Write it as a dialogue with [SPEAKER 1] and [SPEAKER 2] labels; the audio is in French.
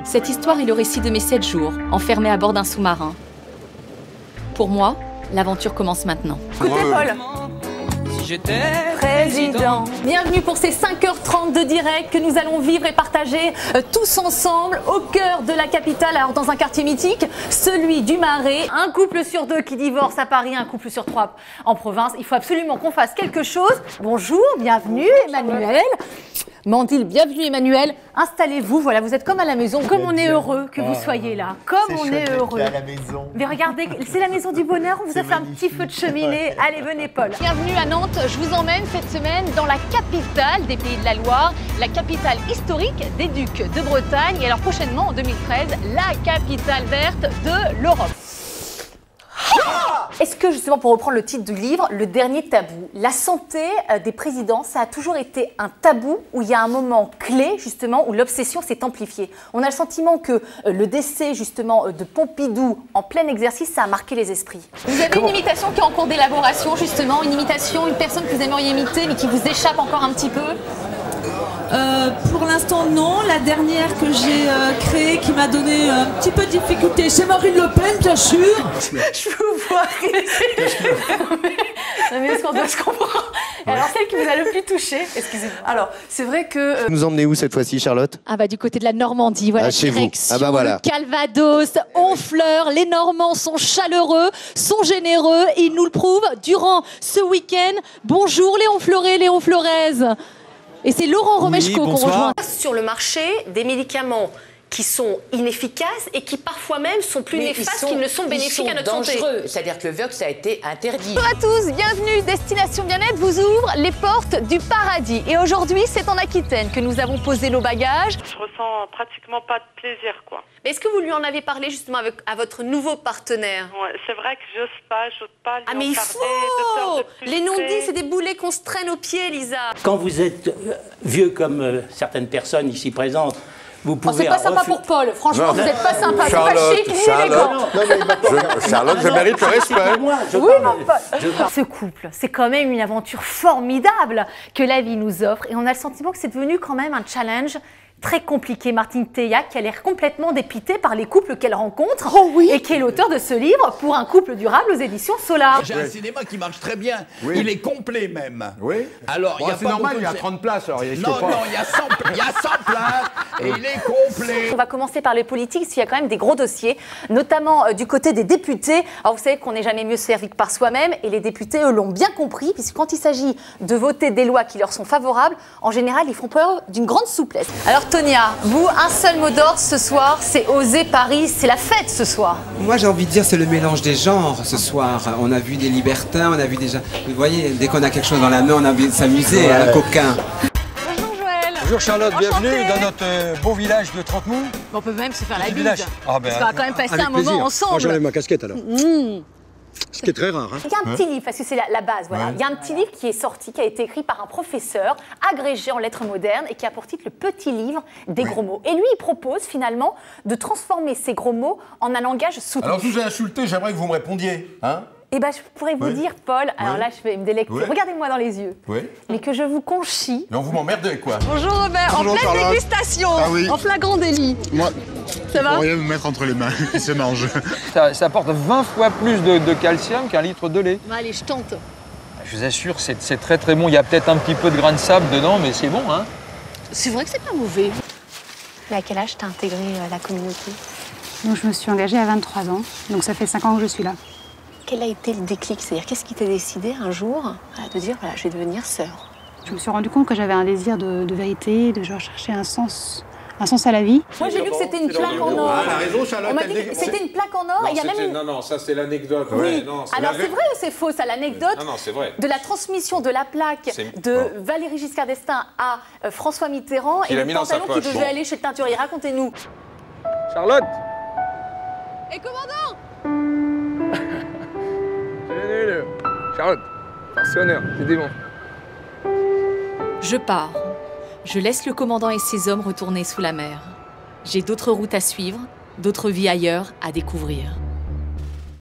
[SPEAKER 1] Cette histoire est le récit de mes 7 jours, enfermés à bord d'un sous-marin. Pour moi, l'aventure commence maintenant.
[SPEAKER 2] Écoutez, Paul.
[SPEAKER 3] J'étais
[SPEAKER 2] Président. Bienvenue pour ces 5h30 de direct que nous allons vivre et partager tous ensemble au cœur de la capitale, alors dans un quartier mythique, celui du Marais. Un couple sur 2 qui divorce à Paris, un couple sur 3 en province. Il faut absolument qu'on fasse quelque chose. Bonjour, bienvenue Emmanuel. Mandil, bienvenue Emmanuel. Installez-vous, voilà, vous êtes comme à la maison. Comme on est heureux que vous soyez là. Comme on est heureux.
[SPEAKER 4] À la maison.
[SPEAKER 2] Mais regardez, c'est la maison du bonheur, on vous a fait un petit feu de cheminée. Allez, venez Paul. Bienvenue à Nantes, je vous emmène cette semaine dans la capitale des Pays de la Loire, la capitale historique des Ducs de Bretagne et alors prochainement en 2013, la capitale verte de l'Europe. Est-ce que justement, pour reprendre le titre du livre, le dernier tabou, la santé des présidents, ça a toujours été un tabou où il y a un moment clé justement où l'obsession s'est amplifiée. On a le sentiment que le décès justement de Pompidou en plein exercice, ça a marqué les esprits. Vous avez une imitation qui est en cours d'élaboration justement, une imitation, une personne que vous aimeriez imiter mais qui vous échappe encore un petit peu?
[SPEAKER 5] Pour l'instant, non. La dernière que j'ai créée, qui m'a donné un petit peu de difficulté, c'est Marine Le Pen, bien sûr.
[SPEAKER 2] Je vous vois rire. Mais est-ce qu'on doit se comprendre? Alors, celle qui vous a le plus touché, excusez-moi.
[SPEAKER 6] Alors, c'est vrai que...
[SPEAKER 4] Vous nous emmenez où cette fois-ci, Charlotte?
[SPEAKER 1] Ah bah du côté de la Normandie, voilà,
[SPEAKER 4] Chez vous.
[SPEAKER 1] direction
[SPEAKER 4] Ah bah voilà.
[SPEAKER 1] le Calvados, Honfleur. Les Normands sont chaleureux, sont généreux et ils nous le prouvent durant ce week-end. Bonjour les Honfleurés, les Honfleuraises. Et c'est Laurent Romeshko qu'on rejoint.
[SPEAKER 2] Sur le marché, des médicaments qui sont inefficaces et qui parfois même sont plus néfastes qu'ils ne sont bénéfiques à notre santé.
[SPEAKER 6] C'est-à-dire que le Vux a été interdit.
[SPEAKER 2] Bonjour à tous, bienvenue. Destination Bien-être vous ouvre les portes du paradis. Et aujourd'hui, c'est en Aquitaine que nous avons posé nos bagages.
[SPEAKER 7] Je ressens pratiquement pas de plaisir, quoi.
[SPEAKER 2] Est-ce que vous lui en avez parlé justement à votre nouveau partenaire?
[SPEAKER 7] Ouais, c'est vrai que j'ose pas lui
[SPEAKER 2] Ah mais
[SPEAKER 7] en
[SPEAKER 2] il
[SPEAKER 7] parler,
[SPEAKER 2] faut
[SPEAKER 7] de peur de plus
[SPEAKER 2] les non-dits,
[SPEAKER 7] souffrir.
[SPEAKER 2] c'est des boulets qu'on se traîne aux pieds, Lisa.
[SPEAKER 8] Quand vous êtes vieux comme certaines personnes ici présentes, vous
[SPEAKER 2] Oh,
[SPEAKER 8] pouvez...
[SPEAKER 2] c'est pas sympa pour Paul, franchement, vous n'êtes pas sympa, c'est pas chic ni élégant.
[SPEAKER 9] Charlotte, je mérite le respect.
[SPEAKER 2] Oui, mon Paul. Ce couple, c'est quand même une aventure formidable que la vie nous offre et on a le sentiment que c'est devenu quand même un challenge très compliqué. Martine Théillac, qui a l'air complètement dépitée par les couples qu'elle rencontre et qui est l'auteur de ce livre Pour un couple durable aux éditions Solar.
[SPEAKER 10] J'ai un cinéma qui marche très bien.
[SPEAKER 9] Oui.
[SPEAKER 10] Il est complet même.
[SPEAKER 9] Oui.
[SPEAKER 10] Alors, il y a
[SPEAKER 9] C'est
[SPEAKER 10] pas
[SPEAKER 9] normal,
[SPEAKER 10] beaucoup
[SPEAKER 9] il y a
[SPEAKER 10] de-
[SPEAKER 9] 30 places. Alors,
[SPEAKER 10] Non, non, il y a 100 places et il est complet.
[SPEAKER 2] On va commencer par les politiques, parce qu'il y a quand même des gros dossiers, notamment du côté des députés. Alors vous savez qu'on n'est jamais mieux servi que par soi-même, et les députés, eux, l'ont bien compris, puisque quand il s'agit de voter des lois qui leur sont favorables, en général, ils font preuve d'une grande souplesse. Alors Tonia, vous, un seul mot d'ordre ce soir, c'est oser Paris, c'est la fête ce soir.
[SPEAKER 11] Moi j'ai envie de dire c'est le mélange des genres ce soir. On a vu des libertins, on a vu déjà... Vous voyez, dès qu'on a quelque chose dans la main, on a envie de s'amuser, un coquin.
[SPEAKER 2] Bonjour Joël.
[SPEAKER 12] Bonjour Charlotte,
[SPEAKER 2] Enchantée.
[SPEAKER 12] bienvenue dans notre beau village de Trente-Mous.
[SPEAKER 2] On peut même se faire la
[SPEAKER 12] Petit
[SPEAKER 2] bise,
[SPEAKER 12] village. Ah ben,
[SPEAKER 2] parce qu'on va quand même passer
[SPEAKER 12] avec
[SPEAKER 2] un moment
[SPEAKER 12] plaisir.
[SPEAKER 2] ensemble.
[SPEAKER 12] Moi j'enlève ma casquette alors. Ce qui est très rare. Hein.
[SPEAKER 2] Il y a un petit livre, parce que c'est la base, voilà. Il y a un petit livre qui est sorti, qui a été écrit par un professeur agrégé en lettres modernes et qui a pour titre Le Petit Livre des gros mots. Et lui, il propose finalement de transformer ces gros mots en un langage soutenu.
[SPEAKER 9] Alors, je vous ai insulté, j'aimerais que vous me répondiez. Hein?
[SPEAKER 2] Eh bien, je pourrais vous dire, Paul, alors là, je vais me délecter.
[SPEAKER 9] Oui.
[SPEAKER 2] Regardez-moi dans les yeux.
[SPEAKER 9] Oui.
[SPEAKER 2] Mais que je vous conchie.
[SPEAKER 9] Non, vous m'emmerdez, quoi.
[SPEAKER 5] Bonjour Robert,
[SPEAKER 9] Bonjour,
[SPEAKER 5] en pleine
[SPEAKER 9] Charlotte.
[SPEAKER 5] dégustation,
[SPEAKER 9] Ah oui.
[SPEAKER 5] en flagrant délit.
[SPEAKER 9] Moi,
[SPEAKER 5] Ça va?
[SPEAKER 9] rien me mettre entre les mains, il se mange.
[SPEAKER 12] Ça apporte 20 fois plus de calcium qu'un litre de lait.
[SPEAKER 2] Bon, allez, je tente.
[SPEAKER 12] Je vous assure, c'est très très bon. Il y a peut-être un petit peu de grain de sable dedans, mais c'est bon. Hein.
[SPEAKER 2] C'est vrai que c'est pas mauvais.
[SPEAKER 13] Mais à quel âge t'as intégré la communauté?
[SPEAKER 14] Donc je me suis engagée à 23 ans, donc ça fait 5 ans que je suis là.
[SPEAKER 13] Quel a été le déclic? C'est-à-dire, qu'est-ce qui t'a décidé un jour de dire, voilà, je vais devenir sœur?
[SPEAKER 14] Je me suis rendu compte que j'avais un désir de vérité, de rechercher un sens à la vie.
[SPEAKER 2] Moi, j'ai lu que c'était une plaque en or.
[SPEAKER 9] Ah, elle a raison, Charlotte.
[SPEAKER 2] On m'a dit que c'était une plaque en or.
[SPEAKER 15] Non,
[SPEAKER 2] il y a même une...
[SPEAKER 15] non, ça c'est l'anecdote.
[SPEAKER 2] Oui.
[SPEAKER 15] Ouais, non,
[SPEAKER 2] Alors c'est vrai ou c'est faux, ça, l'anecdote
[SPEAKER 15] Non, c'est vrai.
[SPEAKER 2] de la transmission de la plaque de Valéry Giscard d'Estaing à François Mitterrand
[SPEAKER 15] Qu'il
[SPEAKER 2] et
[SPEAKER 15] a
[SPEAKER 2] le
[SPEAKER 15] mis dans sa
[SPEAKER 2] pantalon qui
[SPEAKER 15] poche.
[SPEAKER 2] devait
[SPEAKER 15] Bon.
[SPEAKER 2] aller chez le teinturier. Racontez-nous.
[SPEAKER 12] Charlotte.
[SPEAKER 2] Et commandant,
[SPEAKER 12] Charlotte, c'est honneur, c'est bon.
[SPEAKER 1] Je pars. Je laisse le commandant et ses hommes retourner sous la mer. J'ai d'autres routes à suivre, d'autres vies ailleurs à découvrir.